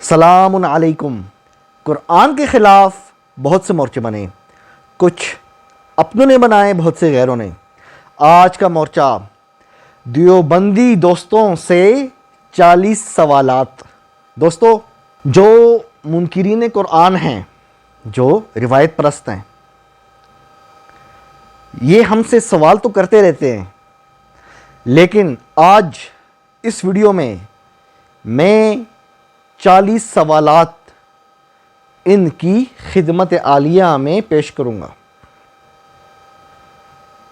السلام علیکم۔ قرآن کے خلاف بہت سے مورچے بنے، کچھ اپنوں نے بنائے، بہت سے غیروں نے۔ آج کا مورچہ دیوبندی دوستوں سے 40 سوالات۔ دوستو، جو منکرین قرآن ہیں، جو روایت پرست ہیں، یہ ہم سے سوال تو کرتے رہتے ہیں، لیکن آج اس ویڈیو میں 40 سوالات ان کی خدمت عالیہ میں پیش کروں گا۔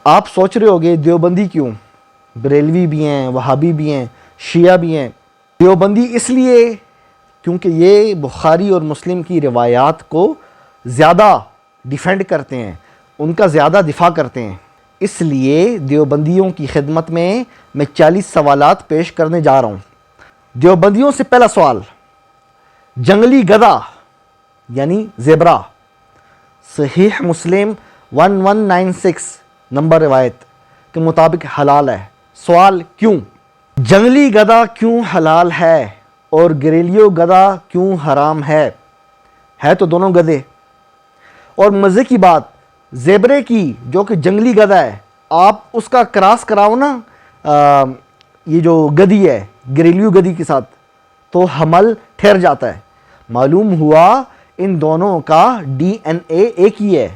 آپ سوچ رہے ہوگے دیوبندی کیوں؟ بریلوی بھی ہیں، وہابی بھی ہیں، شیعہ بھی ہیں۔ دیوبندی اس لیے کیونکہ یہ بخاری اور مسلم کی روایات کو زیادہ ڈیفینڈ کرتے ہیں، ان کا زیادہ دفاع کرتے ہیں۔ اس لیے دیوبندیوں کی خدمت میں 40 سوالات پیش کرنے جا رہا ہوں۔ دیوبندیوں سے پہلا سوال، جنگلی گدھا یعنی زیبرا صحیح مسلم 1196 نمبر روایت کے مطابق حلال ہے۔ سوال، کیوں؟ جنگلی گدھا کیوں حلال ہے اور گھریلو گدھا کیوں حرام ہے؟ ہے تو دونوں گدھے۔ اور مزے کی بات، زیبرے کی جو کہ جنگلی گدھا ہے، آپ اس کا کراس کراؤ نا یہ جو گدھی ہے گھریلو گدھی کے ساتھ، تو حمل ٹھہر جاتا ہے۔ معلوم ہوا ان دونوں کا ڈی این اے ایک ہی ہے،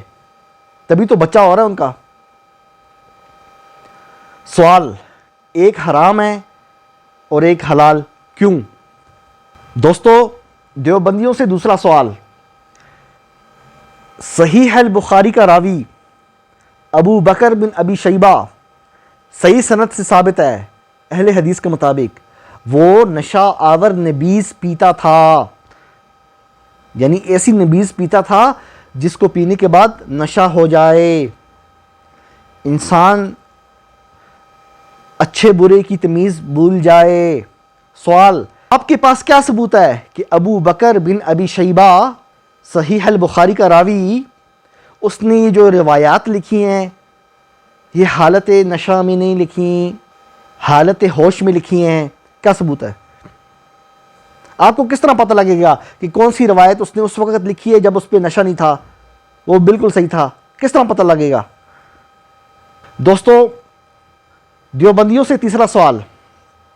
تبھی تو بچہ ہو رہا ہے ان کا۔ سوال، ایک حرام ہے اور ایک حلال، کیوں؟ دوستو، دیوبندیوں سے دوسرا سوال، صحیح البخاری کا راوی ابو بکر بن ابی شیبہ صحیح سند سے ثابت ہے، اہل حدیث کے مطابق وہ نشہ آور نبیذ پیتا تھا، یعنی ایسی نبیذ پیتا تھا جس کو پینے کے بعد نشہ ہو جائے، انسان اچھے برے کی تمیز بھول جائے۔ سوال، آپ کے پاس کیا ثبوت ہے کہ ابو بکر بن ابی شیبہ صحیح البخاری کا راوی، اس نے یہ جو روایات لکھی ہیں یہ حالت نشہ میں نہیں لکھی، حالت ہوش میں لکھی ہیں؟ کیا ثبوت ہے؟ آپ کو کس طرح پتہ لگے گا کہ کون سی روایت اس نے اس وقت لکھی ہے جب اس پہ نشہ نہیں تھا، وہ بالکل صحیح تھا؟ کس طرح پتہ لگے گا؟ دوستو، دیوبندیوں سے تیسرا سوال،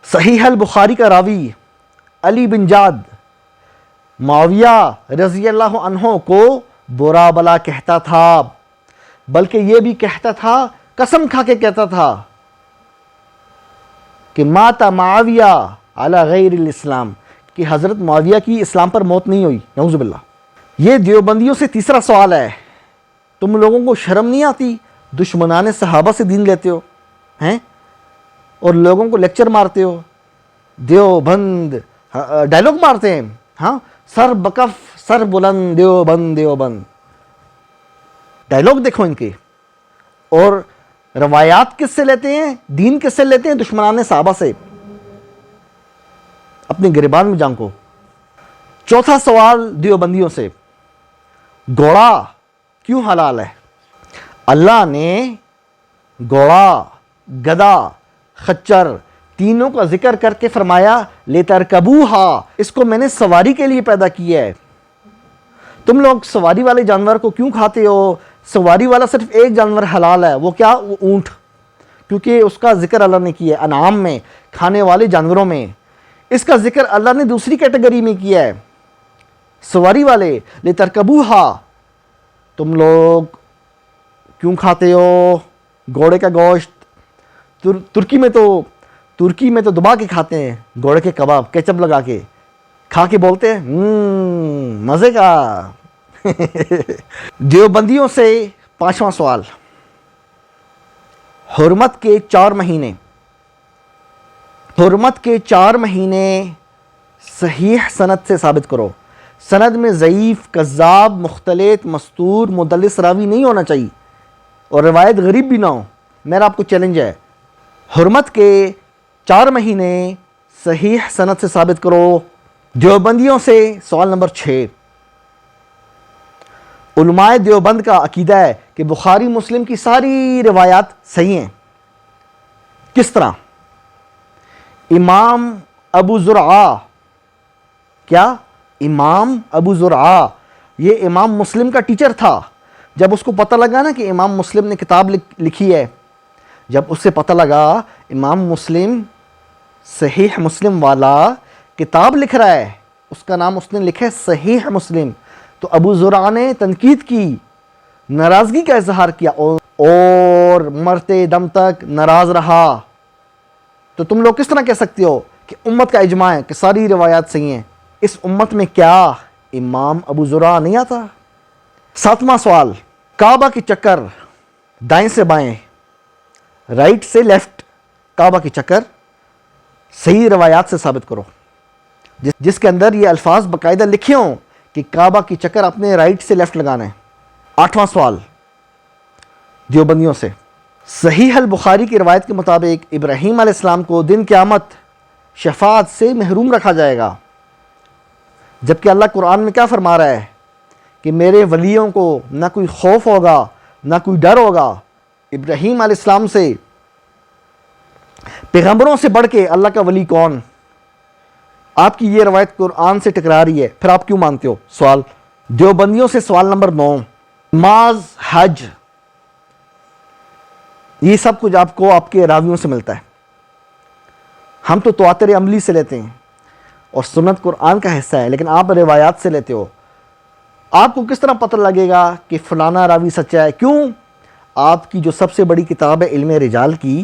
صحیح البخاری کا راوی علی بن جعد معاویہ رضی اللہ عنہ کو برا بلا کہتا تھا، بلکہ یہ بھی کہتا تھا، قسم کھا کے کہتا تھا کہ مات معاویہ علی غیر الاسلام، کہ حضرت معاویہ کی اسلام پر موت نہیں ہوئی، نعوذ باللہ۔ یہ دیوبندیوں سے تیسرا سوال ہے، تم لوگوں کو شرم نہیں آتی؟ دشمنان صحابہ سے دین لیتے ہو ہیں اور لوگوں کو لیکچر مارتے ہو، دیوبند ڈائلاگ مارتے ہیں، ہاں، سر بکف سر بلند دیوبند دیوبند، ڈائلاگ دیکھو ان کے۔ اور روایات کس سے لیتے ہیں؟ دین کس سے لیتے ہیں؟ دشمنان صحابہ سے، اپنے گریبان میں جان کو۔ چوتھا سوال دیوبندیوں سے، گھوڑا کیوں حلال ہے؟ اللہ نے گھوڑا، گدھا، خچر تینوں کا ذکر کر کے فرمایا لِتَرْكَبُوهَا، اس کو میں نے سواری کے لیے پیدا کیا ہے۔ تم لوگ سواری والے جانور کو کیوں کھاتے ہو؟ سواری والا صرف ایک جانور حلال ہے، وہ کیا؟ وہ اونٹ، کیونکہ اس کا ذکر اللہ نے کیا ہے انعام میں، کھانے والے جانوروں میں۔ اس کا ذکر اللہ نے دوسری کیٹیگری میں کیا ہے، سواری والے، لِتَرْكَبُوهَا۔ تم لوگ کیوں کھاتے ہو گھوڑے کا گوشت؟ ترکی میں تو دبا کے کھاتے ہیں گھوڑے کے کباب، کیچپ لگا کے کھا کے بولتے ہیں مزے کا۔ دیوبندیوں سے پانچواں سوال، حرمت کے 4 مہینے، حرمت کے 4 مہینے صحیح سند سے ثابت کرو۔ سند میں ضعیف، کذاب، مختلط، مستور، مدلس راوی نہیں ہونا چاہیے اور روایت غریب بھی نہ ہو۔ میرا آپ کو چیلنج ہے، حرمت کے 4 مہینے صحیح سند سے ثابت کرو۔ دیوبندیوں سے سوال نمبر 6، علماء دیوبند کا عقیدہ ہے کہ بخاری مسلم کی ساری روایات صحیح ہیں۔ کس طرح؟ امام ابو زرعہ، کیا امام ابو زرعہ یہ امام مسلم کا ٹیچر تھا. جب اس کو پتہ لگا نا کہ امام مسلم نے کتاب لکھی ہے، جب اس سے پتہ لگا امام مسلم صحیح مسلم والا کتاب لکھ رہا ہے، اس کا نام اس نے لکھا ہے صحیح مسلم، تو ابو زرعہ نے تنقید کی، ناراضگی کا اظہار کیا اور مرتے دم تک ناراض رہا. تو تم لوگ کس طرح کہہ سکتے ہو کہ امت کا اجماع ہے کہ ساری روایات صحیح ہیں؟ اس امت میں کیا امام ابو زرعہ نہیں آتا؟ 7واں سوال، کعبہ کے چکر دائیں سے بائیں، رائٹ سے لیفٹ، کعبہ کے چکر صحیح روایات سے ثابت کرو جس کے اندر یہ الفاظ باقاعدہ لکھے ہوں کہ کعبہ کی چکر اپنے رائٹ سے لیفٹ لگانا ہے. 8واں سوال دیوبندیوں سے، صحیح البخاری کی روایت کے مطابق ابراہیم علیہ السلام کو دن قیامت شفاعت سے محروم رکھا جائے گا، جبکہ اللہ قرآن میں کیا فرما رہا ہے کہ میرے ولیوں کو نہ کوئی خوف ہوگا نہ کوئی ڈر ہوگا. ابراہیم علیہ السلام سے، پیغمبروں سے بڑھ کے اللہ کا ولی کون؟ آپ کی یہ روایت قرآن سے ٹکرا رہی ہے، پھر آپ کیوں مانتے ہو؟ سوال دیوبندیوں سے، سوال نمبر 9، نماز، حج، یہ سب کچھ آپ کو آپ کے راویوں سے ملتا ہے. ہم تو تواتر عملی سے لیتے ہیں اور سنت قرآن کا حصہ ہے، لیکن آپ روایات سے لیتے ہو. آپ کو کس طرح پتہ لگے گا کہ فلانا راوی سچا ہے؟ کیوں؟ آپ کی جو سب سے بڑی کتاب ہے علم رجال کی،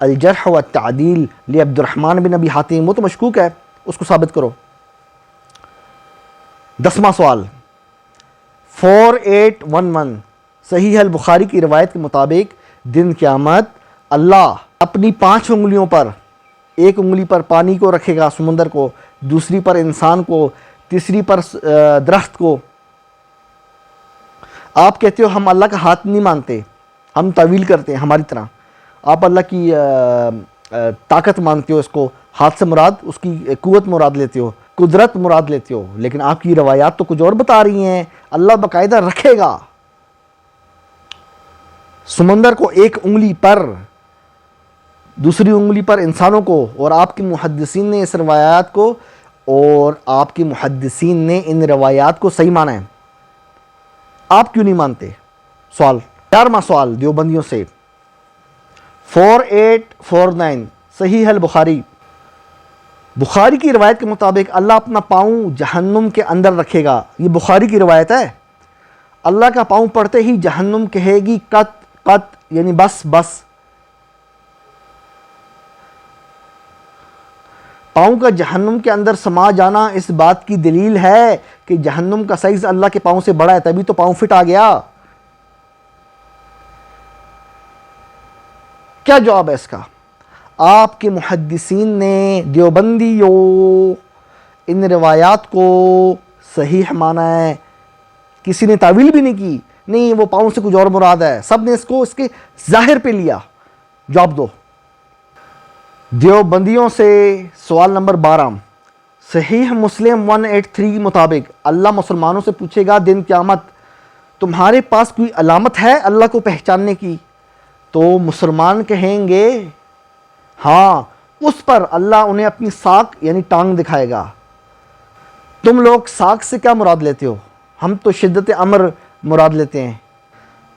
الجرح والتعدیل لعبد الرحمن بن ابی حاتم، وہ تو مشکوک ہے، اس کو ثابت کرو. 10واں سوال، 4811 صحیح البخاری کی روایت کے مطابق دن قیامت اللہ اپنی 5 انگلیوں پر، ایک انگلی پر پانی کو رکھے گا، سمندر کو، دوسری پر انسان کو، تیسری پر درخت کو. آپ کہتے ہو ہم اللہ کا ہاتھ نہیں مانتے، ہم تعویل کرتے ہیں ہماری طرح. آپ اللہ کی طاقت مانتے ہو، اس کو ہاتھ سے مراد اس کی قوت مراد لیتے ہو، قدرت مراد لیتے ہو، لیکن آپ کی روایات تو کچھ اور بتا رہی ہیں. اللہ باقاعدہ رکھے گا سمندر کو ایک انگلی پر، دوسری انگلی پر انسانوں کو، اور آپ کے محدثین نے اس روایات کو، اور آپ کے محدثین نے ان روایات کو صحیح مانا ہے. آپ کیوں نہیں مانتے؟ سوال 11واں سوال دیوبندیوں سے، 4849 صحیح البخاری، بخاری کی روایت کے مطابق اللہ اپنا پاؤں جہنم کے اندر رکھے گا. یہ بخاری کی روایت ہے. اللہ کا پاؤں پڑتے ہی جہنم کہے گی قط قط، یعنی بس بس. پاؤں کا جہنم کے اندر سما جانا اس بات کی دلیل ہے کہ جہنم کا سائز اللہ کے پاؤں سے بڑا ہے، تبھی تو پاؤں فٹ آ گیا. کیا جواب ہے اس کا؟ آپ کے محدثین نے دیوبندیوں ان روایات کو صحیح مانا ہے، کسی نے تعویل بھی نہیں کی، نہیں وہ پاؤں سے کچھ اور مراد ہے، سب نے اس کو اس کے ظاہر پہ لیا. جواب دو. دیوبندیوں سے سوال نمبر 12، صحیح مسلم 183 مطابق اللہ مسلمانوں سے پوچھے گا دن قیامت تمہارے پاس کوئی علامت ہے اللہ کو پہچاننے کی؟ تو مسلمان کہیں گے ہاں. اس پر اللہ انہیں اپنی ساق یعنی ٹانگ دکھائے گا. تم لوگ ساق سے کیا مراد لیتے ہو؟ ہم تو شدت امر مراد لیتے ہیں،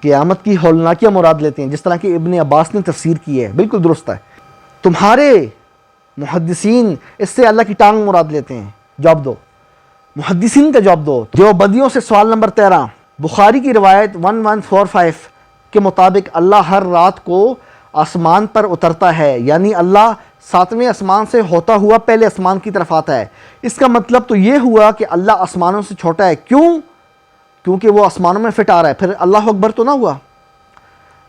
قیامت کی ہولناکیاں مراد لیتے ہیں، جس طرح کہ ابن عباس نے تفسیر کی ہے، بالکل درست ہے. تمہارے محدثین اس سے اللہ کی ٹانگ مراد لیتے ہیں. جواب دو، محدثین کا جواب دو. دیوبندیوں سے سوال نمبر 13، بخاری کی روایت 1145 کے مطابق اللہ ہر رات کو آسمان پر اترتا ہے، یعنی اللہ 7ویں آسمان سے ہوتا ہوا پہلے آسمان کی طرف آتا ہے. اس کا مطلب تو یہ ہوا کہ اللہ آسمانوں سے چھوٹا ہے. کیوں؟ کیونکہ وہ آسمانوں میں فٹ آ رہا ہے. پھر اللہ اکبر تو نہ ہوا؟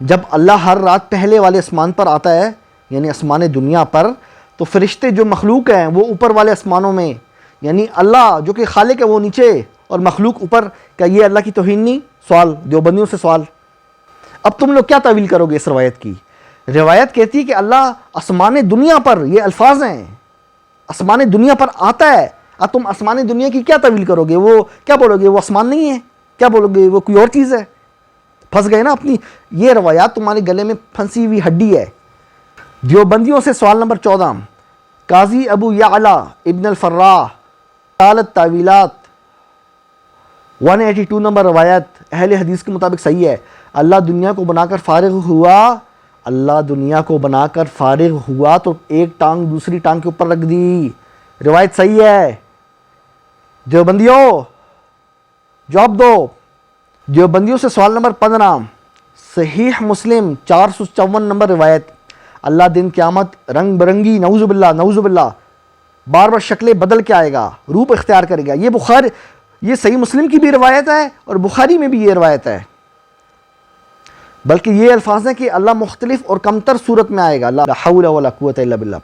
جب اللہ ہر رات پہلے والے آسمان پر آتا ہے، یعنی آسمان دنیا پر، تو فرشتے جو مخلوق ہیں وہ اوپر والے آسمانوں میں، یعنی اللہ جو کہ خالق ہے وہ نیچے اور مخلوق اوپر. کیا یہ اللہ کی توہین نہیں؟ سوال دیوبندیوں سے سوال. اب تم لوگ کیا تعویل کرو گے اس روایت کی؟ روایت کہتی ہے کہ اللہ آسمان دنیا پر، یہ الفاظ ہیں، آسمان دنیا پر آتا ہے. اب تم آسمان دنیا کی کیا تعویل کرو گے؟ وہ کیا بولو گے وہ آسمان نہیں ہے؟ کیا بولو گے وہ کوئی اور چیز ہے؟ پھنس گئے نا اپنی. یہ روایات تمہارے گلے میں پھنسی ہوئی ہڈی ہے. دیوبندیوں سے سوال نمبر 14، قاضی ابو یعلا ابن الفراء قالت تعویلات 182 نمبر روایت اہل حدیث کے مطابق صحیح ہے، اللہ دنیا کو بنا کر فارغ ہوا، اللہ دنیا کو بنا کر فارغ ہوا تو ایک ٹانگ دوسری ٹانگ کے اوپر رکھ دی، روایت صحیح ہے۔ دیوبندیوں جواب دو۔ دیوبندیوں سے سوال نمبر 15، صحیح مسلم 454 نمبر روایت، اللہ دن قیامت رنگ برنگی، نعوذ باللہ بار بار شکلیں بدل کے آئے گا، روپ اختیار کرے گا۔ یہ صحیح مسلم کی بھی روایت ہے اور بخاری میں بھی یہ روایت ہے، بلکہ یہ الفاظ ہیں کہ اللہ مختلف اور کمتر صورت میں آئے گا، لا حول ولا قوت الا باللہ۔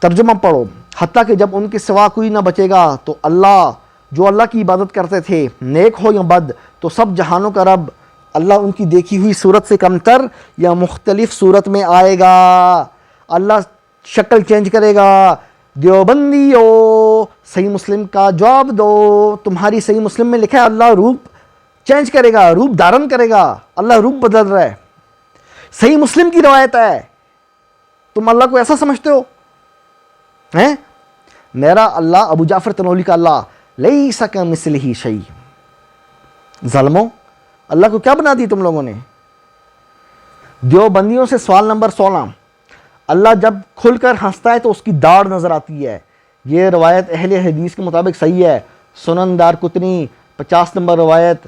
ترجمہ پڑھو، حتیٰ کہ جب ان کے سوا کوئی نہ بچے گا تو اللہ جو اللہ کی عبادت کرتے تھے، نیک ہو یا بد، تو سب جہانوں کا رب اللہ ان کی دیکھی ہوئی صورت سے کمتر یا مختلف صورت میں آئے گا، اللہ شکل چینج کرے گا۔ دیوبندیو صحیح مسلم کا جواب دو، تمہاری صحیح مسلم میں لکھا ہے اللہ روپ چینج کرے گا، روپ دھارن کرے گا، اللہ روپ بدل رہا ہے، صحیح مسلم کی روایت ہے، تم اللہ کو ایسا سمجھتے ہو ہیں؟ میرا اللہ ابو جعفر تنولی کا اللہ لیس کمثلہ شیء، ظالموں اللہ کو کیا بنا دی تم لوگوں نے۔ دیوبندیوں سے سوال نمبر 16، اللہ جب کھل کر ہنستا ہے تو اس کی داڑھ نظر آتی ہے، یہ روایت اہل حدیث کے مطابق صحیح ہے، سنن دارقطنی 50 نمبر روایت،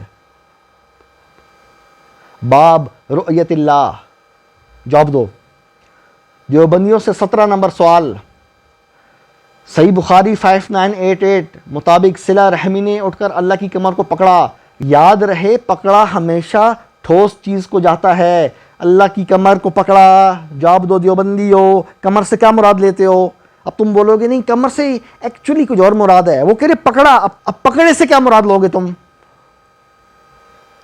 باب رؤیت اللہ، جواب دو۔ دیوبندیوں سے 17 نمبر سوال، صحیح بخاری 5988 مطابق صلہ رحمی نے اٹھ کر اللہ کی کمر کو پکڑا، یاد رہے پکڑا ہمیشہ ٹھوس چیز کو جاتا ہے، اللہ کی کمر کو پکڑا، جواب دو دیوبندیو، کمر سے کیا مراد لیتے ہو؟ اب تم بولو گے نہیں کمر سے ایکچولی کچھ اور مراد ہے، وہ کہہ رہے پکڑا، اب پکڑے سے کیا مراد لوگے تم؟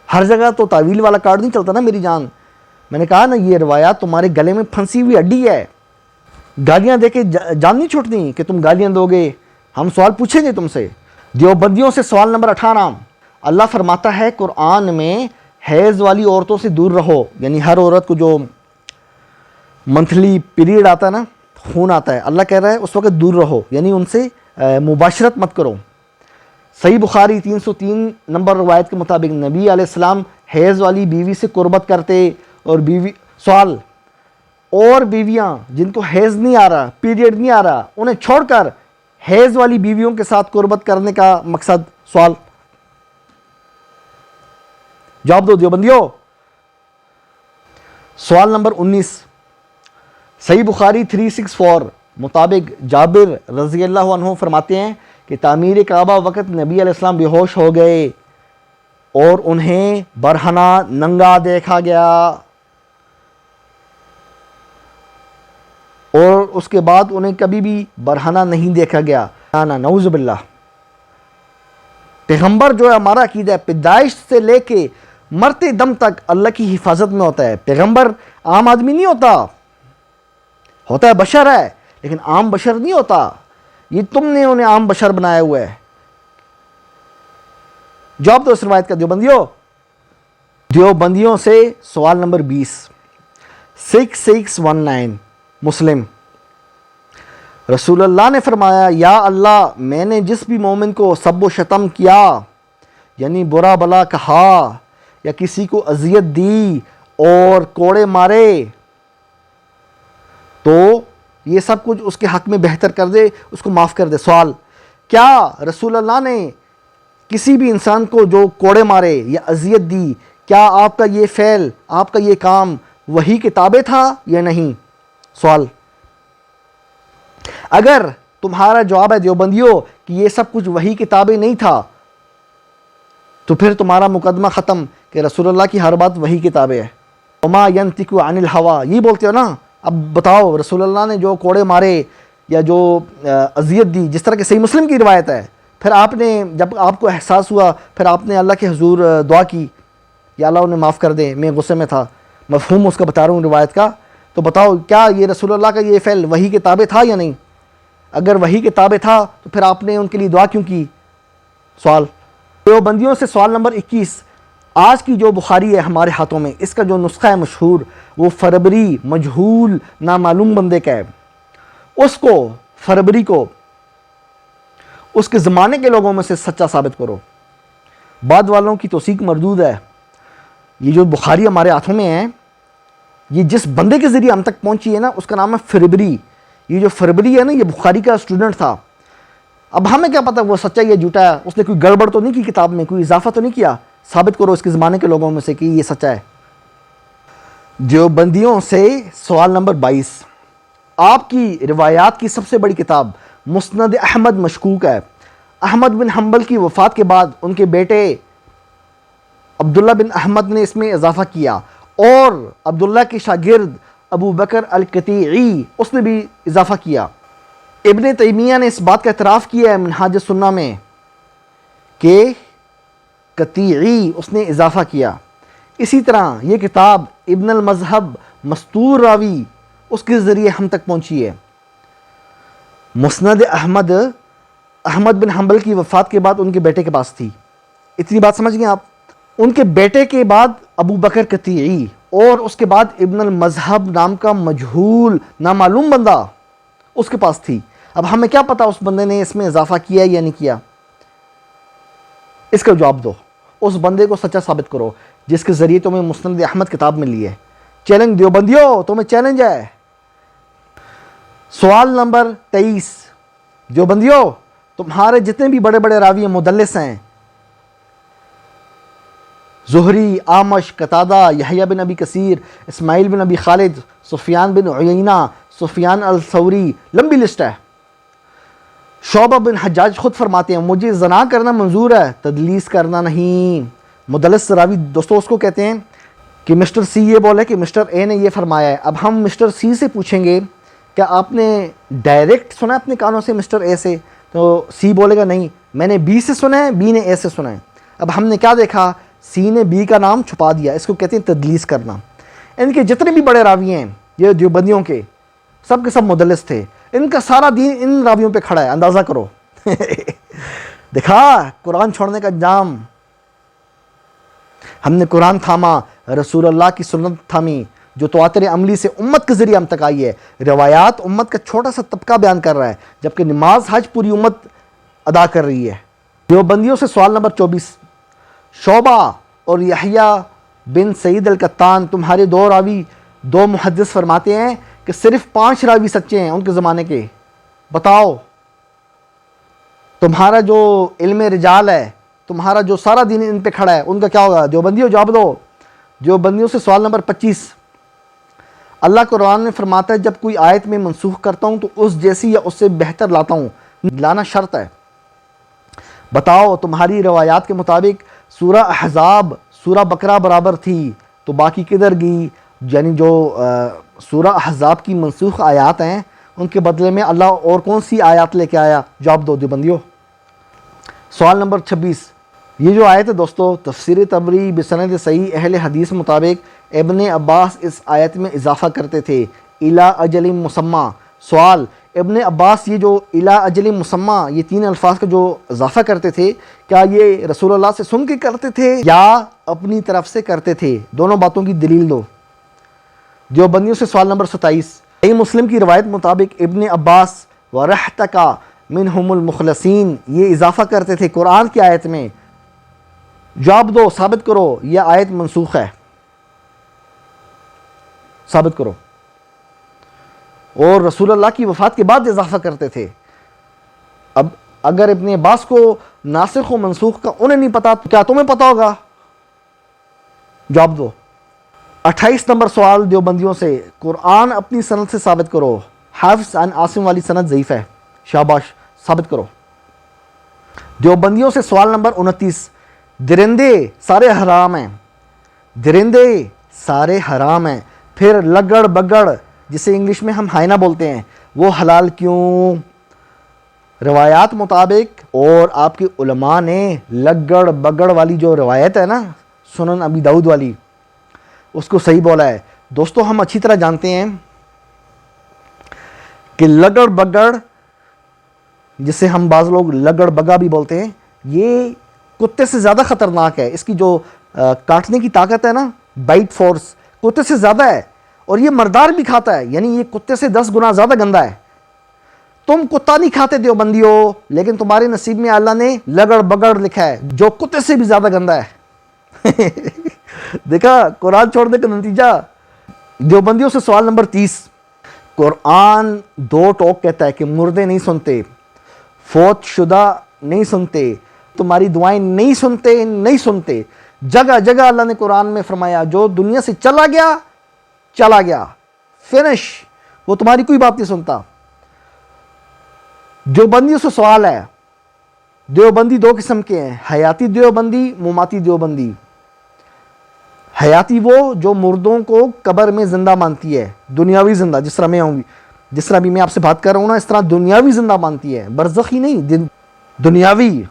ہر جگہ تو تعویل والا کارڈ نہیں چلتا نا میری جان، میں نے کہا نا یہ روایات تمہارے گلے میں پھنسی ہوئی ہڈی ہے، گالیاں دے کے جان نہیں چھوٹتی کہ تم گالیاں دو گے، ہم سوال پوچھیں گے تم سے۔ دیوبندیوں سے سوال نمبر 18، اللہ فرماتا ہے قرآن میں حیض والی عورتوں سے دور رہو، یعنی ہر عورت کو جو منتھلی پیریڈ آتا ہے نا، خون آتا ہے، اللہ کہہ رہا ہے اس وقت دور رہو، یعنی ان سے مباشرت مت کرو۔ صحیح بخاری 303 نمبر روایت کے مطابق نبی علیہ السلام حیض والی بیوی سے قربت کرتے، اور سوال اور بیویاں جن کو حیض نہیں آ رہا، پیریڈ نہیں آ رہا، انہیں چھوڑ کر حیض والی بیویوں کے ساتھ قربت کرنے کا مقصد، سوال جواب دو دیوبندیو۔ سوال نمبر 19، صحیح بخاری 364 مطابق جابر رضی اللہ عنہ فرماتے ہیں کہ تعمیر کعبہ وقت نبی علیہ السلام بے ہوش ہو گئے اور انہیں برہنہ ننگا دیکھا گیا، اور اس کے بعد انہیں کبھی بھی برہنہ نہیں دیکھا گیا، نعوذ باللہ۔ پیغمبر جو ہے ہمارا عقیدہ ہے پیدائش سے لے کے مرتے دم تک اللہ کی حفاظت میں ہوتا ہے، پیغمبر عام آدمی نہیں ہوتا ہے بشر ہے، لیکن عام بشر نہیں ہوتا، یہ تم نے انہیں عام بشر بنایا ہوا ہے۔ جواب دو اس روایت کا دیوبندیوں۔ دیوبندیوں سے سوال نمبر 20، 6619 مسلم، رسول اللہ نے فرمایا یا اللہ میں نے جس بھی مومن کو سب و شتم کیا، یعنی برا بلا کہا یا کسی کو اذیت دی اور کوڑے مارے، تو یہ سب کچھ اس کے حق میں بہتر کر دے، اس کو معاف کر دے۔ سوال، کیا رسول اللہ نے کسی بھی انسان کو جو کوڑے مارے یا اذیت دی، کیا آپ کا یہ فعل، آپ کا یہ کام وحی کے تابع تھا یا نہیں؟ سوال، اگر تمہارا جواب ہے دیوبندیوں کہ یہ سب کچھ وحی کے تابع نہیں تھا، تو پھر تمہارا مقدمہ ختم کہ رسول اللہ کی ہر بات وحی کے تابع ہے۔ وما ینطق عن الہوی، یہ بولتے ہو نا، اب بتاؤ رسول اللہ نے جو کوڑے مارے یا جو اذیت دی، جس طرح کہ صحیح مسلم کی روایت ہے، پھر آپ نے جب آپ کو احساس ہوا پھر آپ نے اللہ کے حضور دعا کی یا اللہ انہیں معاف کر دے، میں غصے میں تھا، مفہوم اس کا بتا رہا ہوں روایت کا، تو بتاؤ کیا یہ رسول اللہ کا یہ فعل وحی کے تابع تھا یا نہیں؟ اگر وحی کے تابع تھا تو پھر آپ نے ان کے لیے دعا کیوں کی؟ سوال۔ دیوبندیوں سے سوال نمبر 21، آج کی جو بخاری ہے ہمارے ہاتھوں میں، اس کا جو نسخہ ہے مشہور، وہ فربری مجہول نامعلوم بندے کا ہے، اس کو فربری کو اس کے زمانے کے لوگوں میں سے سچا ثابت کرو۔ بعد والوں کی توثیق مردود ہے. یہ جو بخاری ہمارے ہاتھوں میں ہے، یہ جس بندے کے ذریعے ہم تک پہنچی ہے نا، اس کا نام ہے فربری. یہ جو فربری ہے نا، یہ بخاری کا اسٹوڈنٹ تھا. اب ہمیں کیا پتہ وہ سچا یا جھوٹا ہے، اس نے کوئی گڑبڑ تو نہیں کی کتاب میں، کوئی اضافہ تو نہیں کیا. ثابت کرو اس کے زمانے کے لوگوں میں سے کہ یہ سچا ہے. دیوبندیوں سے سوال نمبر 22. آپ کی روایات کی سب سے بڑی کتاب مسند احمد مشکوک ہے. احمد بن حنبل کی وفات کے بعد ان کے بیٹے عبداللہ بن احمد نے اس میں اضافہ کیا، اور عبداللہ کے شاگرد ابو بکر القطیعی اس نے بھی اضافہ کیا. ابن تیمیہ نے اس بات کا اعتراف کیا ہے منہاج السنہ میں کہ قطیعی اس نے اضافہ کیا. اسی طرح یہ کتاب ابن المذہب مستور راوی اس کے ذریعے ہم تک پہنچی ہے. مسند احمد بن حنبل کی وفات کے بعد ان کے بیٹے کے پاس تھی. اتنی بات سمجھ گئے آپ؟ ان کے بیٹے کے بعد ابو بکر قطیعی، اور اس کے بعد ابن المذہب نام کا مجہول نامعلوم بندہ اس کے پاس تھی. اب ہمیں کیا پتا اس بندے نے اس میں اضافہ کیا یا نہیں کیا؟ اس کا جواب دو. اس بندے کو سچا ثابت کرو جس کے ذریعے تمہیں مسند احمد کتاب ملی ہے. چیلنج دیوبندیوں، تمہیں چیلنج ہے. سوال نمبر 23. دیوبندیوں، تمہارے جتنے بھی بڑے بڑے راوی مدلس ہیں، زہری، آمش، قتادہ، یحییٰ بن ابی کثیر، اسماعیل بن ابی خالد، سفیان بن عیینہ، سفیان الثوری، لمبی لسٹ ہے. شعبہ بن حجاج خود فرماتے ہیں مجھے زنا کرنا منظور ہے، تدلیس کرنا نہیں. مدلس راوی دوستو اس کو کہتے ہیں کہ مسٹر سی یہ بولے کہ مسٹر اے نے یہ فرمایا ہے. اب ہم مسٹر سی سے پوچھیں گے کیا آپ نے ڈائریکٹ سنا اپنے کانوں سے مسٹر اے سے؟ تو سی بولے گا نہیں، میں نے بی سے سنا ہے، بی نے اے سے سنا ہے. اب ہم نے کیا دیکھا؟ سی نے بی کا نام چھپا دیا. اس کو کہتے ہیں تدلیس کرنا. ان کے جتنے بھی بڑے راوی ہیں یہ دیوبندیوں کے سب مدلس تھے. ان کا سارا دین ان راویوں پہ کھڑا ہے. اندازہ کرو. دیکھا قرآن چھوڑنے کا انجام. ہم نے قرآن تھاما، رسول اللہ کی سنت تھامی جو تواتر عملی سے امت کے ذریعے ہم تک آئی ہے. روایات امت کا چھوٹا سا طبقہ بیان کر رہا ہے، جبکہ نماز حج پوری امت ادا کر رہی ہے. دیوبندیوں سے سوال نمبر 24. شعبہ اور یحییٰ بن سعید القطان تمہارے دو راوی، دو محدث فرماتے ہیں کہ صرف 5 راوی سچے ہیں ان کے زمانے کے. بتاؤ تمہارا جو علم رجال ہے، تمہارا جو سارا دین ان پہ کھڑا ہے، ان کا کیا ہوگا؟ دیوبندیوں جواب دو. دیوبندیوں سے سوال نمبر 25. اللہ قرآن میں فرماتا ہے جب کوئی آیت میں منسوخ کرتا ہوں تو اس جیسی یا اس سے بہتر لاتا ہوں. لانا شرط ہے. بتاؤ تمہاری روایات کے مطابق سورہ احزاب سورہ بقرہ برابر تھی تو باقی کدھر گئی؟ یعنی جو سورہ احزاب کی منسوخ آیات ہیں ان کے بدلے میں اللہ اور کون سی آیات لے کے آیا؟ جواب دو دیوبندیوں. سوال نمبر 26. یہ جو آیت ہے دوستو، تفسیر طبری بسند صحیح اہل حدیث مطابق ابن عباس اس آیت میں اضافہ کرتے تھے الی اجل مسمى. سوال، ابن عباس یہ جو الی اجل مسمى یہ 3 الفاظ کا جو اضافہ کرتے تھے، کیا یہ رسول اللہ سے سن کے کرتے تھے یا اپنی طرف سے کرتے تھے؟ دونوں باتوں کی دلیل دو. دیوبندیوں سے سوال نمبر 27. صحیح مسلم کی روایت مطابق ابن عباس ورحتک منہم المخلصین یہ اضافہ کرتے تھے قرآن کی آیت میں. جواب دو، ثابت کرو یہ آیت منسوخ ہے. ثابت کرو. اور رسول اللہ کی وفات کے بعد اضافہ کرتے تھے. اب اگر ابن عباس کو ناسخ و منسوخ کا انہیں نہیں پتا تو کیا تمہیں پتا ہوگا؟ جواب دو. 28 نمبر سوال دیوبندیوں سے، قرآن اپنی سند سے ثابت کرو. حفظ عن عاصم والی سند ضعیف ہے. شاباش، ثابت کرو. دیوبندیوں سے سوال نمبر 29. درندے سارے حرام ہیں. درندے سارے حرام ہیں، پھر لگڑ بگڑ جسے انگلش میں ہم ہائنا بولتے ہیں وہ حلال کیوں؟ روایات مطابق اور آپ کے علماء نے لگڑ بگڑ والی جو روایت ہے نا سنن ابی داؤد والی، اس کو صحیح بولا ہے. دوستو ہم اچھی طرح جانتے ہیں کہ لگڑ بگڑ جسے ہم بعض لوگ لگڑ بگا بھی بولتے ہیں، یہ کتے سے زیادہ خطرناک ہے. اس کی جو کاٹنے کی طاقت ہے نا، بائٹ فورس، کتے سے زیادہ ہے، اور یہ مردار بھی کھاتا ہے، یعنی یہ کتے سے 10 گنا زیادہ گندا ہے. تم کتا نہیں کھاتے دیوبندیوں، لیکن تمہارے نصیب میں اللہ نے لگڑ بگڑ لکھا ہے جو کتے سے بھی زیادہ گندا ہے۔ دیکھا قرآن چھوڑنے کا نتیجہ۔ دیوبندیوں سے سوال نمبر 30۔ قرآن دو ٹوک کہتا ہے کہ مردے نہیں سنتے، فوت شدہ نہیں سنتے، تمہاری دعائیں نہیں سنتے۔ جگہ جگہ اللہ نے قرآن میں فرمایا جو دنیا سے چلا گیا فنش، وہ تمہاری کوئی بات نہیں سنتا۔ دیوبندیوں سے سوال ہے، دیوبندی دو قسم کے ہیں، حیاتی دیوبندی، مماتی دیوبندی۔ حیاتی وہ جو مردوں کو قبر میں زندہ مانتی ہے، دنیاوی زندہ، جس طرح بھی میں آپ سے بات کر رہا ہوں نا، اس طرح دنیاوی زندہ مانتی ہے، برزخی نہیں، دنیاوی۔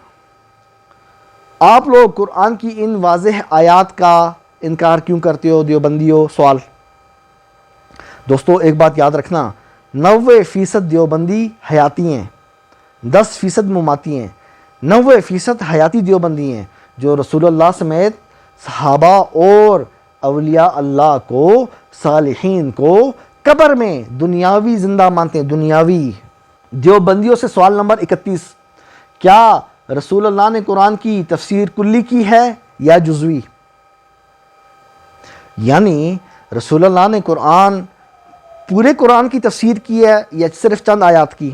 آپ لوگ قرآن کی ان واضح آیات کا انکار کیوں کرتے ہو دیوبندیوں؟ سوال۔ دوستو ایک بات یاد رکھنا، 90% دیوبندی حیاتی ہیں، 10% مماتی ہیں۔ 90% حیاتی دیوبندی ہیں جو رسول اللہ سمیت صحابہ اور اولیاء اللہ کو، صالحین کو قبر میں دنیاوی زندہ مانتے ہیں، دنیاوی۔ دیوبندیوں سے سوال نمبر 31۔ کیا رسول اللہ نے قرآن کی تفسیر کلی کی ہے یا جزوی؟ یعنی رسول اللہ نے پورے قرآن کی تفسیر کی ہے یا صرف چند آیات کی؟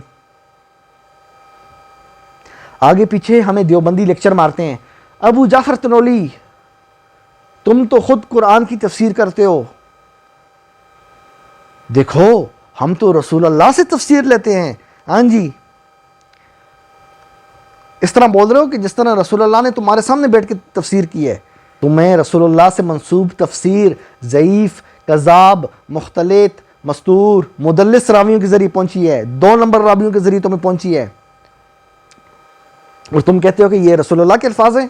آگے پیچھے ہمیں دیوبندی لیکچر مارتے ہیں، ابو جعفر تنولی تم تو خود قرآن کی تفسیر کرتے ہو، دیکھو ہم تو رسول اللہ سے تفسیر لیتے ہیں۔ ہاں جی، اس طرح بول رہے ہو کہ جس طرح رسول اللہ نے تمہارے سامنے بیٹھ کے تفسیر کی ہے۔ تمہیں رسول اللہ سے منسوب تفسیر ضعیف، کذاب، مختلط، مستور، مدلس راویوں کے ذریعے پہنچی ہے، 2 نمبر راویوں کے ذریعے تمہیں پہنچی ہے، اور تم کہتے ہو کہ یہ رسول اللہ کے الفاظ ہیں۔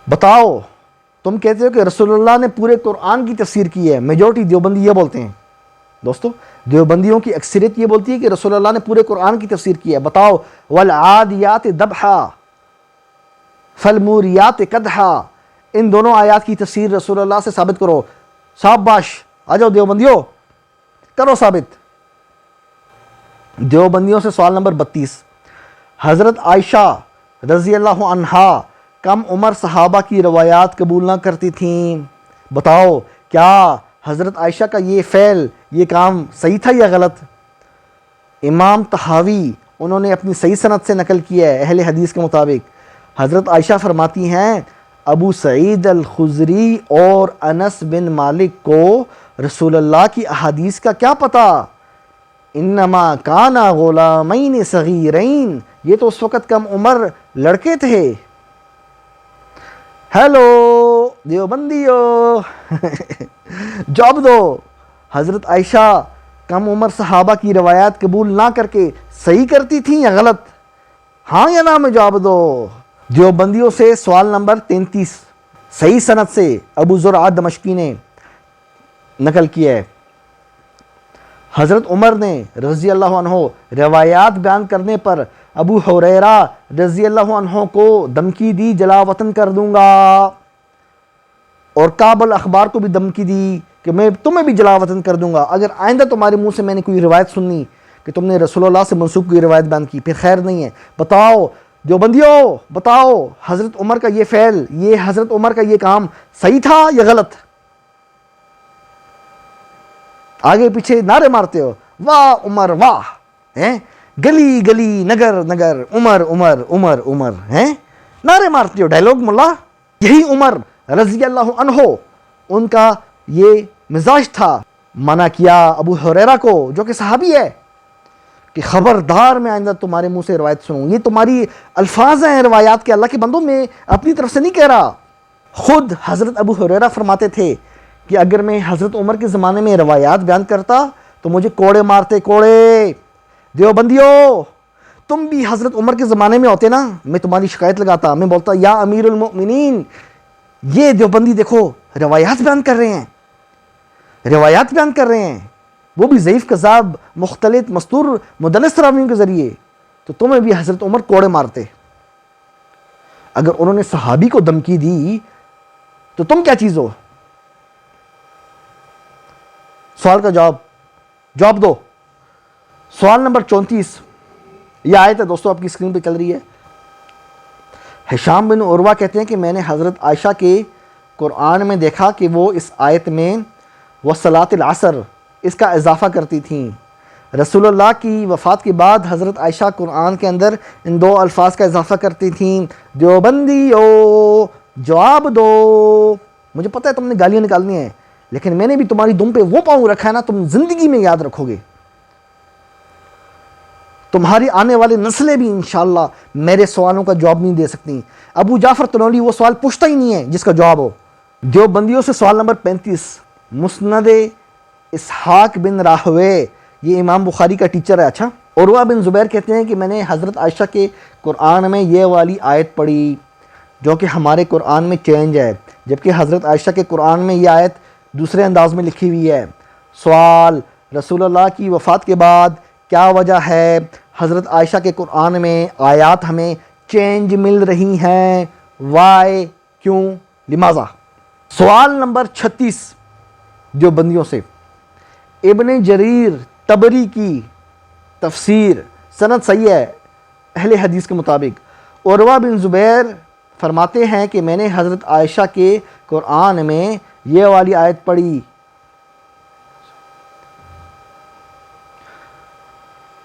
بتاؤ، تم کہتے ہو کہ رسول اللہ نے پورے قرآن کی تفسیر کی ہے، میجورٹی دیوبندی یہ بولتے ہیں۔ دوستو دیوبندیوں کی اکثریت یہ بولتی ہے کہ رسول اللہ نے پورے قرآن کی تفسیر کی ہے۔ بتاؤ، والعادیات ضبحا فالموریات قدحا، ان دونوں آیات کی تفسیر رسول اللہ سے ثابت کرو۔ شاباش، آ جاؤ دیوبندیوں، کرو ثابت۔ دیوبندیوں سے سوال نمبر 32۔ حضرت عائشہ رضی اللہ عنہا کم عمر صحابہ کی روایات قبول نہ کرتی تھیں، بتاؤ کیا حضرت عائشہ کا یہ فعل، یہ کام صحیح تھا یا غلط؟ امام طحاوی انہوں نے اپنی صحیح سند سے نقل کیا ہے اہل حدیث کے مطابق، حضرت عائشہ فرماتی ہیں ابو سعید الخدری اور انس بن مالک کو رسول اللہ کی احادیث کا کیا پتہ، انما کانا غلامین صغیرین، یہ تو اس وقت کم عمر لڑکے تھے۔ ہیلو دیوبندیو، جواب دو، حضرت عائشہ کم عمر صحابہ کی روایات قبول نہ کر کے صحیح کرتی تھیں یا غلط؟ ہاں یا نہ میں جواب دو۔ دیوبندیوں سے سوال نمبر 33، صحیح سند سے ابو زرعہ دمشقی نے نقل کیا ہے، حضرت عمر نے رضی اللہ عنہ روایات بیان کرنے پر ابو ہریرہ رضی اللہ عنہ کو دھمکی دی، جلا وطن کر دوں گا، اور کعب الاخبار کو بھی دھمکی دی کہ میں تمہیں بھی جلا وطن کر دوں گا اگر آئندہ تمہارے منہ سے میں نے کوئی روایت سنی کہ تم نے رسول اللہ سے منسوب کوئی روایت بیان کی، پھر خیر نہیں ہے۔ بتاؤ دیوبندیوں، بتاؤ حضرت عمر کا یہ فعل، یہ حضرت عمر کا یہ کام صحیح تھا یا غلط؟ آگے پیچھے نعرے مارتے ہو، واہ عمر واہ، ہیں گلی گلی نگر نگر عمر عمر عمر عمر، ہیں نعرے مارتے ہو، ڈائلاگ ملا۔ یہی عمر رضی اللہ عنہ ان کا یہ مزاج تھا۔ منع کیا ابو ہریرہ کو جو کہ صحابی ہے کہ خبردار میں آئندہ تمہارے منہ سے روایت سنوں، یہ تمہاری الفاظ ہیں روایات کے، اللہ کے بندوں میں اپنی طرف سے نہیں کہہ رہا۔ خود حضرت ابو ہریرہ فرماتے تھے کہ اگر میں حضرت عمر کے زمانے میں روایات بیان کرتا تو مجھے کوڑے مارتے، کوڑے۔ دیوبندیوں تم بھی حضرت عمر کے زمانے میں ہوتے نا، میں تمہاری شکایت لگاتا، میں بولتا یا امیر المؤمنین، یہ دیوبندی دیکھو روایات بیان کر رہے ہیں، روایات بیان کر رہے ہیں، وہ بھی ضعیف، کذاب، مختلط، مستور، مدلس راویوں کے ذریعے، تو تمہیں بھی حضرت عمر کوڑے مارتے۔ اگر انہوں نے صحابی کو دھمکی دی تو تم کیا چیز ہو؟ سوال کا جواب دو۔ سوال نمبر 34، یہ آیت ہے دوستوں آپ کی اسکرین پہ چل رہی ہے۔ ہشام بن عروہ کہتے ہیں کہ میں نے حضرت عائشہ کے قرآن میں دیکھا کہ وہ اس آیت میں وصلاۃ العصر اس کا اضافہ کرتی تھیں۔ رسول اللہ کی وفات کے بعد حضرت عائشہ قرآن کے اندر ان دو الفاظ کا اضافہ کرتی تھیں، دیوبندیو جواب دو، مجھے پتہ ہے تم نے گالیاں نکالنی ہیں لیکن میں نے بھی تمہاری دم پہ وہ پاؤں رکھا ہے نا، تم زندگی میں یاد رکھو گے، تمہاری آنے والی نسلیں بھی انشاءاللہ میرے سوالوں کا جواب نہیں دے سکتی۔ ابو جعفر تنولی وہ سوال پوچھتا ہی نہیں ہے جس کا جواب ہو۔ دیوبندیوں سے سوال نمبر 35، مسند اسحاق بن راہوے، یہ امام بخاری کا ٹیچر ہے۔ اچھا، عروہ بن زبیر کہتے ہیں کہ میں نے حضرت عائشہ کے قرآن میں یہ والی آیت پڑھی جو کہ ہمارے قرآن میں چینج ہے، جبکہ حضرت عائشہ کے قرآن میں یہ آیت دوسرے انداز میں لکھی ہوئی ہے۔ سوال، رسول اللہ کی وفات کے بعد کیا وجہ ہے حضرت عائشہ کے قرآن میں آیات ہمیں چینج مل رہی ہیں؟ وائے، کیوں، لماذا؟ سوال نمبر 36 دیوبندیوں سے، ابن جریر طبری کی تفسیر سند صحیح ہے اہل حدیث کے مطابق۔ عروہ بن زبیر فرماتے ہیں کہ میں نے حضرت عائشہ کے قرآن میں یہ والی آیت پڑھی،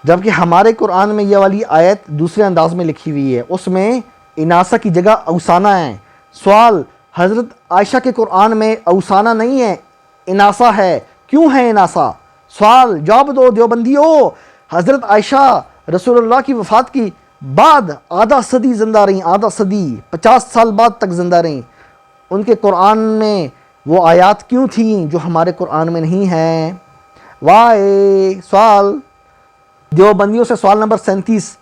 جبکہ ہمارے قرآن میں یہ والی آیت دوسرے انداز میں لکھی ہوئی ہے، اس میں اناسہ کی جگہ اوسانہ ہے۔ سوال، حضرت عائشہ کے قرآن میں اوسانہ نہیں ہے، اناسہ ہے، کیوں ہے اناسہ؟ سوال، جواب دو دیوبندیو۔ حضرت عائشہ رسول اللہ کی وفات کی بعد آدھا صدی زندہ رہیں، آدھا صدی 50 سال بعد تک زندہ رہیں، ان کے قرآن میں وہ آیات کیوں تھیں جو ہمارے قرآن میں نہیں ہیں؟ وائے؟ سوال دیوبندیوں سے سوال نمبر 37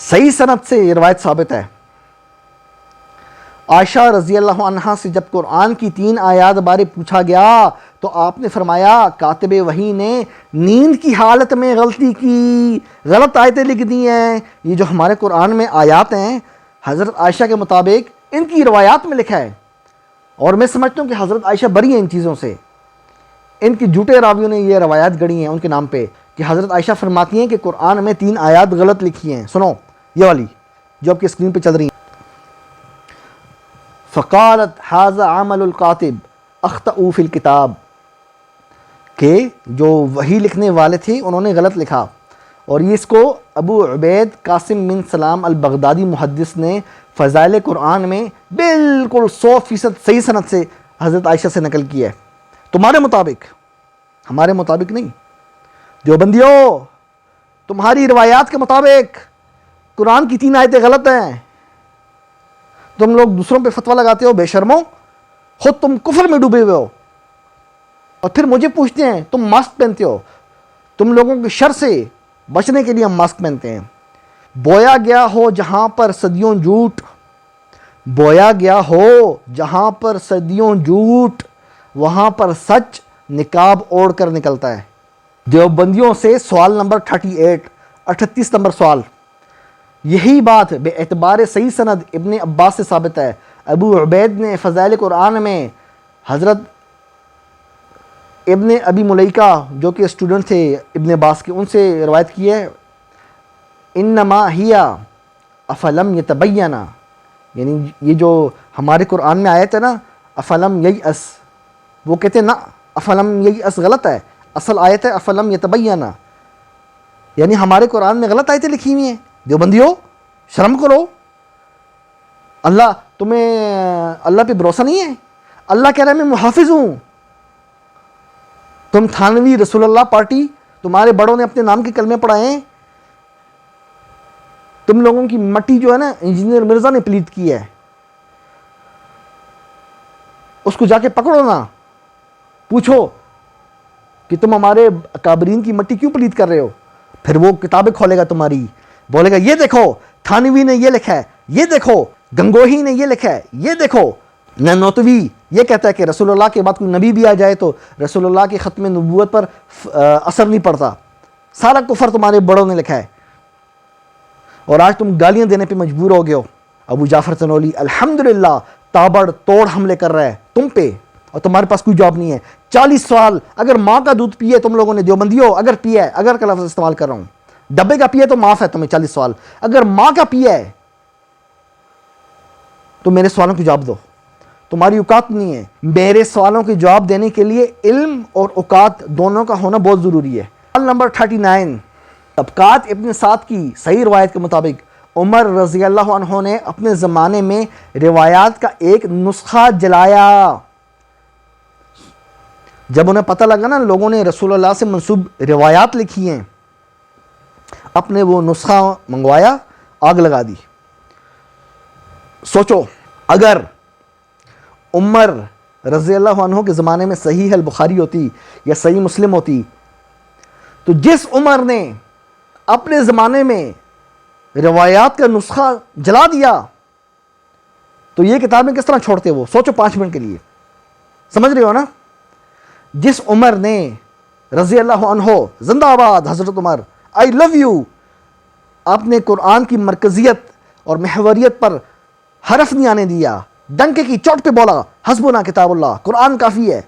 صحیح سند سے یہ روایت ثابت ہے، عائشہ رضی اللہ عنہا سے جب قرآن کی 3 آیات بارے پوچھا گیا تو آپ نے فرمایا کاتب وحی نے نیند کی حالت میں غلطی کی، غلط آیتیں لکھ دی ہیں۔ یہ جو ہمارے قرآن میں آیات ہیں حضرت عائشہ کے مطابق ان کی روایات میں لکھا ہے، اور میں سمجھتا ہوں کہ حضرت عائشہ بری ہیں ان چیزوں سے، ان کی جھوٹے راویوں نے یہ روایات گڑھی ہیں ان کے نام پہ کہ حضرت عائشہ فرماتی ہیں کہ قرآن میں 3 آیات غلط لکھی ہیں۔ سنو یہ والی جو آپ کی اسکرین پہ چل رہی ہیں، فقالت ھذا عمل القاتب اخطأوا فی الکتاب، کہ جو وحی لکھنے والے تھے انہوں نے غلط لکھا، اور یہ اس کو ابو عبید قاسم بن سلام البغدادی محدث نے فضائل قرآن میں بالکل 100% صحیح سند سے حضرت عائشہ سے نقل کیا ہے، تمہارے مطابق، ہمارے مطابق نہیں۔ دیوبندیو، تمہاری روایات کے مطابق قرآن کی 3 آیتیں غلط ہیں، تم لوگ دوسروں پہ فتویٰ لگاتے ہو، بے شرمو، خود تم کفر میں ڈوبے ہوئے ہو، اور پھر مجھے پوچھتے ہیں تم ماسک پہنتے ہو۔ تم لوگوں کے شر سے بچنے کے لیے ہم ماسک پہنتے ہیں۔ بویا گیا ہو جہاں پر صدیوں جھوٹ، بویا گیا ہو جہاں پر صدیوں جھوٹ، وہاں پر سچ نقاب اوڑھ کر نکلتا ہے۔ دیوبندیوں سے سوال نمبر 38 نمبر سوال، یہی بات بے اعتبار صحیح سند ابن عباس سے ثابت ہے۔ ابو عبید نے فضائل قرآن میں حضرت ابن ابی ملیکہ جو کہ اسٹوڈنٹ تھے ابن عباس کے، ان سے روایت کی ہے، انما ہی افلم یتبینا، یعنی یہ جو ہمارے قرآن میں آیت ہے نا افلم ییأس، وہ کہتے ہیں نا افلم ییأس غلط ہے، اصل آیت ہے افلم یتبینا، یعنی ہمارے قرآن میں غلط آیتیں لکھی ہوئی ہیں۔ دیوبندیو شرم کرو، اللہ پہ بھروسہ نہیں ہے؟ اللہ کہہ رہا ہے میں محافظ ہوں، تم تھانوی رسول اللہ پارٹی، تمہارے بڑوں نے اپنے نام کے کلمے پڑھائے ہیں، تم لوگوں کی مٹی جو ہے نا انجینئر مرزا نے پلیت کی ہے، اس کو جا کے پکڑو نا، پوچھو کہ تم ہمارے اکابرین کی مٹی کیوں پلیت کر رہے ہو، پھر وہ کتابیں کھولے گا تمہاری، بولے گا یہ دیکھو تھانوی نے یہ لکھا ہے، یہ دیکھو گنگوہی نے یہ لکھا ہے، یہ دیکھو نانوتوی یہ کہتا ہے کہ رسول اللہ کے بعد کوئی نبی بھی آ جائے تو رسول اللہ کے ختم نبوت پر اثر نہیں پڑتا، سارا کفر تمہارے بڑوں نے لکھا ہے، اور آج تم گالیاں دینے پہ مجبور ہو گئے ہو۔ ابو جعفر تنولی الحمدللہ تابڑ توڑ حملے کر رہا ہے تم پہ، اور تمہارے پاس کوئی جواب نہیں ہے۔ 40 سوال. اگر ماں کا دودھ پیے تم لوگوں نے دیوبندیوں، اگر پیا ہے، اگر کا لفظ استعمال کر رہا ہوں، ڈبے کا پیے تو معاف ہے تمہیں 40 سوال. اگر ماں کا پیا ہے تو میرے سوالوں کی جواب دو. تمہاری اوقات نہیں ہے. میرے سوالوں کے جواب دینے کے لیے علم اور اوقات دونوں کا ہونا بہت ضروری ہے. سوال نمبر 39. طبقات ابن سعد کی صحیح روایت کے مطابق عمر رضی اللہ عنہ نے اپنے زمانے میں روایات کا ایک نسخہ جلایا. جب انہیں پتہ لگا نا لوگوں نے رسول اللہ سے منسوب روایات لکھی ہیں، اپنے وہ نسخہ منگوایا، آگ لگا دی. سوچو اگر عمر رضی اللہ عنہ کے زمانے میں صحیح البخاری ہوتی یا صحیح مسلم ہوتی، تو جس عمر نے اپنے زمانے میں روایات کا نسخہ جلا دیا تو یہ کتابیں کس طرح چھوڑتے وہ؟ سوچو 5 منٹ کے لیے. سمجھ رہے ہو نا؟ جس عمر نے رضی اللہ عنہ، زندہ آباد حضرت عمر، آئی لو یو، آپ نے قرآن کی مرکزیت اور محوریت پر حرف نہیں آنے دیا، ڈنکے کی چوٹ پہ بولا حسبنا کتاب اللہ، قرآن کافی ہے،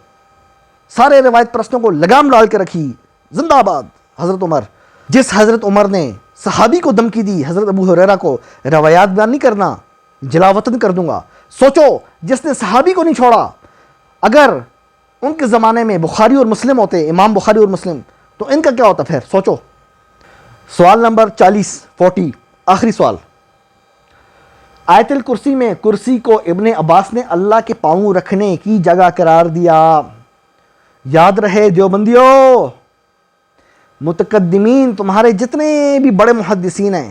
سارے روایت پرستوں کو لگام ڈال کے رکھی. زندہ آباد حضرت عمر. جس حضرت عمر نے صحابی کو دھمکی دی، حضرت ابو ہریرہ کو، روایات بیان نہیں کرنا، جلا وطن کر دوں گا. سوچو جس نے صحابی کو نہیں چھوڑا، اگر ان کے زمانے میں بخاری اور مسلم ہوتے، امام بخاری اور مسلم، تو ان کا کیا ہوتا پھر؟ سوچو. سوال نمبر 40 آخری سوال. آیت الکرسی میں کرسی کو ابن عباس نے اللہ کے پاؤں رکھنے کی جگہ قرار دیا. یاد رہے دیوبندیوں، متقدمین تمہارے جتنے بھی بڑے محدثین ہیں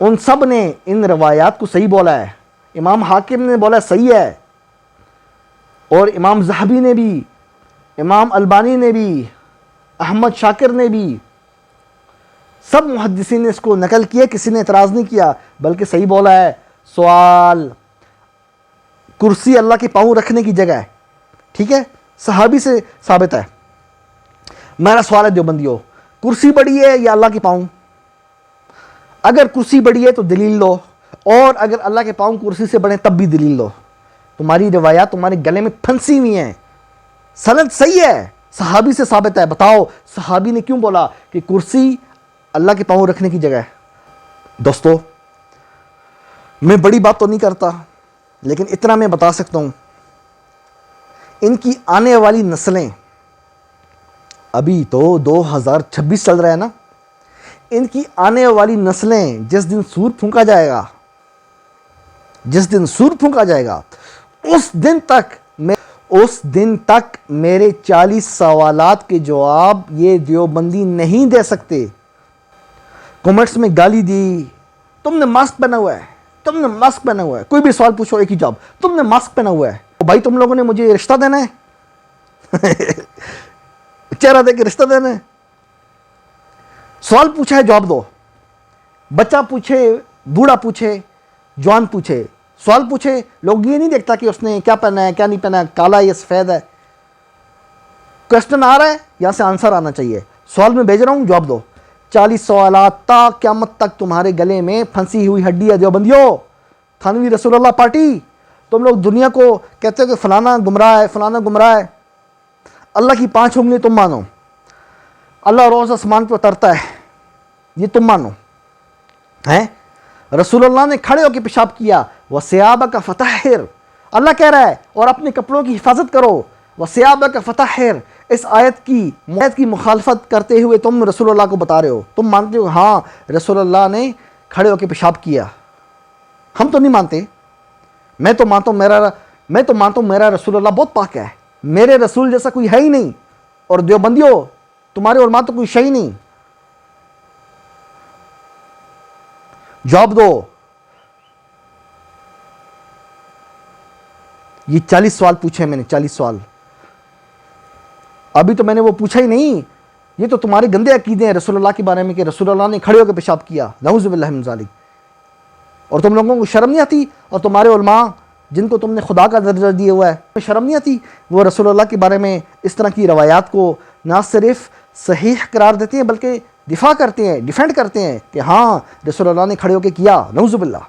ان سب نے ان روایات کو صحیح بولا ہے. امام حاکم نے بولا صحیح ہے، اور امام ذہبی نے بھی، امام البانی نے بھی، احمد شاکر نے بھی، سب محدثین نے اس کو نقل کیا، کسی نے اعتراض نہیں کیا بلکہ صحیح بولا ہے. سوال، کرسی اللہ کے پاؤں رکھنے کی جگہ ہے، ٹھیک ہے، صحابی سے ثابت ہے. میرا سوال ہے دیوبندیوں، کرسی بڑی ہے یا اللہ کے پاؤں؟ اگر کرسی بڑی ہے تو دلیل دو، اور اگر اللہ کے پاؤں کرسی سے بڑے تب بھی دلیل دو. تمہاری روایات تمہارے گلے میں پھنسی ہوئی ہیں، سند صحیح ہے، صحابی سے ثابت ہے. بتاؤ صحابی نے کیوں بولا کہ کرسی اللہ کے پاؤں رکھنے کی جگہ ہے؟ دوستو میں بڑی بات تو نہیں کرتا، لیکن اتنا میں بتا سکتا ہوں، ان کی آنے والی نسلیں، ابھی تو 2026 چل رہا ہے نا، ان کی آنے والی نسلیں جس دن سور پھونکا جائے گا، جس دن سور پھونکا جائے گا، اس دن تک میرے 40 سوالات کے جواب یہ دیوبندی نہیں دے سکتے. کمنٹس میں گالی دی، تم نے ماسک پہنا ہوا ہے، تم نے ماسک پہنا ہوا ہے، کوئی بھی سوال پوچھو ایک ہی جواب، تم نے ماسک پہنا ہوا ہے. بھائی تم لوگوں نے مجھے رشتہ دینا ہے چہرہ دے کے رشتہ دینا ہے. سوال پوچھا ہے جواب دو. بچہ پوچھے، بوڑھا پوچھے، جوان پوچھے، سوال پوچھے، لوگ یہ نہیں دیکھتا کہ اس نے کیا پہنا ہے، کیا نہیں پہنا ہے، کالا یا سفید ہے. کوشچن آ رہا ہے، یہاں سے آنسر آنا چاہیے. سوال میں بھیج رہا ہوں، جواب دو. 40 سوالات تا قیامت تک تمہارے گلے میں پھنسی ہوئی ہڈی ہے دیوبندیوں. تھانوی رسول اللہ پارٹی، تم لوگ دنیا کو کہتے ہو کہ فلانا گمراہ ہے، فلانا گمراہ ہے. اللہ کی 5 انگلی تم مانو، اللہ روز آسمان پہ اترتا ہے، یہ تم مانو ہیں. رسول اللہ نے کھڑے ہو کے پیشاب کیا، وَثِيَابَكَ فَطَهِّرْ، اللہ کہہ رہا ہے، اور اپنے کپڑوں کی حفاظت کرو. وَثِيَابَكَ فَطَهِّرْ، اس آیت کی مخالفت کرتے ہوئے تم رسول اللہ کو بتا رہے ہو. تم مانتے ہو ہاں رسول اللہ نے کھڑے ہو کے پیشاب کیا. ہم تو نہیں مانتے. میں تو مانتا ہوں میرا رسول اللہ بہت پاک ہے، میرے رسول جیسا کوئی ہے ہی نہیں. اور دیوبندیوں تمہارے علماء تو کوئی شے ہی نہیں. جواب دو. یہ 40 سوال پوچھے میں نے، 40 سوال. ابھی تو میں نے وہ پوچھا ہی نہیں. یہ تو تمہارے گندے عقیدے ہیں رسول اللہ کے بارے میں کہ رسول اللہ نے کھڑے ہو کے پیشاب کیا، نعوذ باللہ من ذالک. اور تم لوگوں کو شرم نہیں آتی؟ اور تمہارے علماء جن کو تم نے خدا کا درجہ دیا ہوا ہے، شرم نہیں آتی؟ وہ رسول اللہ کے بارے میں اس طرح کی روایات کو نہ صرف صحیح قرار دیتے ہیں بلکہ دفاع کرتے ہیں، ڈیفینڈ کرتے ہیں کہ ہاں رسول اللہ نے کھڑے ہو کے کیا. نعوذ باللہ.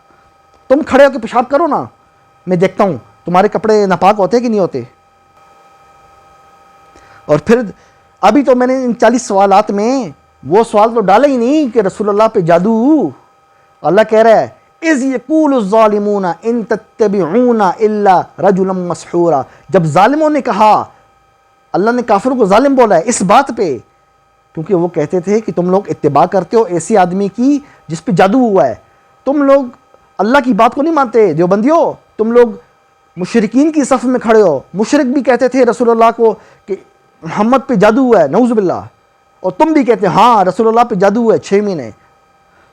تم کھڑے ہو کے پیشاب کرو نا، میں دیکھتا ہوں تمہارے کپڑے ناپاک ہوتے کہ نہیں ہوتے. اور پھر ابھی تو میں نے ان 40 سوالات میں وہ سوال تو ڈالا ہی نہیں کہ رسول اللہ پہ جادو. اللہ کہہ رہا ہے اِذْ يَقُولُ الظَّالِمُونَ إِن تَتَّبِعُونَ إِلَّا رَجُلًا مَسْحُورًا. جب ظالموں نے کہا, اللہ نے کافروں کو ظالم بولا ہے اس بات پہ کیونکہ وہ کہتے تھے کہ تم لوگ اتباع کرتے ہو ایسی آدمی کی جس پہ جادو ہوا ہے, تم لوگ اللہ کی بات کو نہیں مانتے دیوبندیو, تم لوگ مشرکین کی صف میں کھڑے ہو. مشرک بھی کہتے تھے رسول اللہ کو کہ محمد پہ جادو ہوا ہے, نعوذ باللہ, اور تم بھی کہتے ہاں رسول اللہ پہ جادو ہوا ہے 6 مہینے.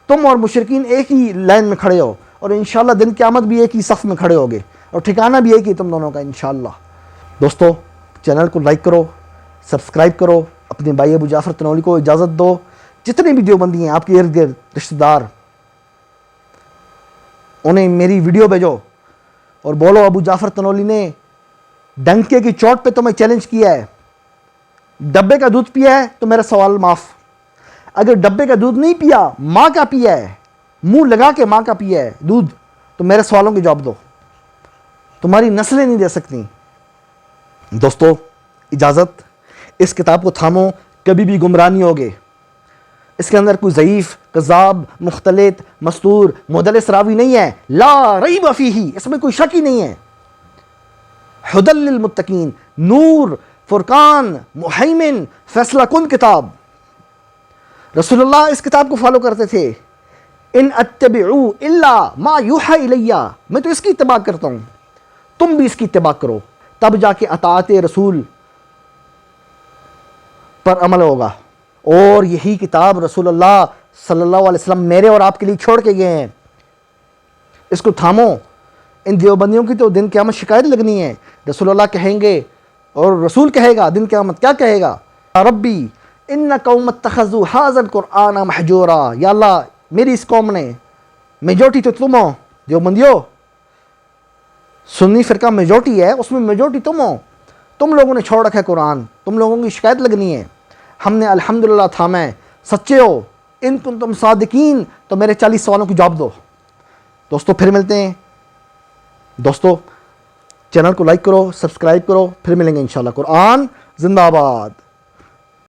تم اور مشرکین ایک ہی لائن میں کھڑے ہو, اور انشاءاللہ دن قیامت بھی ایک ہی صف میں کھڑے ہوگے, اور ٹھکانہ بھی ایک ہی تم دونوں کا انشاءاللہ. دوستو چینل کو لائک کرو, سبسکرائب کرو, اپنے بھائی ابو جعفر تنولی کو اجازت دو. جتنے بھی دیوبندی ہیں آپ کے ارد گرد رشتہ دار, انہیں میری ویڈیو بھیجو اور بولو ابو جعفر تنولی نے ڈنکے کی چوٹ پہ تمہیں چیلنج کیا ہے, ڈبے کا دودھ پیا ہے تو میرا سوال معاف. اگر ڈبے کا دودھ نہیں پیا, ماں کا پیا ہے, منہ لگا کے ماں کا پیا ہے دودھ, تو میرے سوالوں کے جواب دو, تمہاری نسلیں نہیں دے سکتی. دوستو اجازت, اس کتاب کو تھامو, کبھی بھی گمراہ نہیں ہوگے. اس کے اندر کوئی ضعیف, کذاب, مختلط, مستور, مدلس راوی نہیں ہے. لا ریب فیہ, اس میں کوئی شک ہی نہیں ہے. ھدی للمتقین, نور, فرقان, محیمن, فیصلہ کن کتاب. رسول اللہ اس کتاب کو فالو کرتے تھے. ان اتبع الا ما یوحی الی, میں تو اس کی اتباع کرتا ہوں, تم بھی اس کی اتباع کرو, تب جا کے اطاعت رسول پر عمل ہوگا. اور یہی کتاب رسول اللہ صلی اللہ علیہ وسلم میرے اور آپ کے لیے چھوڑ کے گئے ہیں. اس کو تھامو. ان دیوبندیوں کی تو دن قیامت شکایت لگنی ہے. رسول اللہ کہیں گے اور رسول کہے گا دن قیامت, کیا کہے گا؟ ربی ان قوم اتخذوا ھذا القرآن مہجورا, یا اللہ میری اس قوم نے, میجورٹی تو تم ہو دیوبندیو, سنی فرقہ میجورٹی ہے, اس میں میجورٹی تم ہو, تم لوگوں نے چھوڑ رکھا ہے قرآن, تم لوگوں کی شکایت لگنی ہے. ہم نے الحمدللہ تھاما ہے. سچے ہو, ان کنتم صادقین, تو میرے 40 سوالوں کی جواب دو. دوستو پھر ملتے ہیں. دوستو چینل کو لائک کرو, سبسکرائب کرو, پھر ملیں گے انشاءاللہ. قرآن زندہ باد.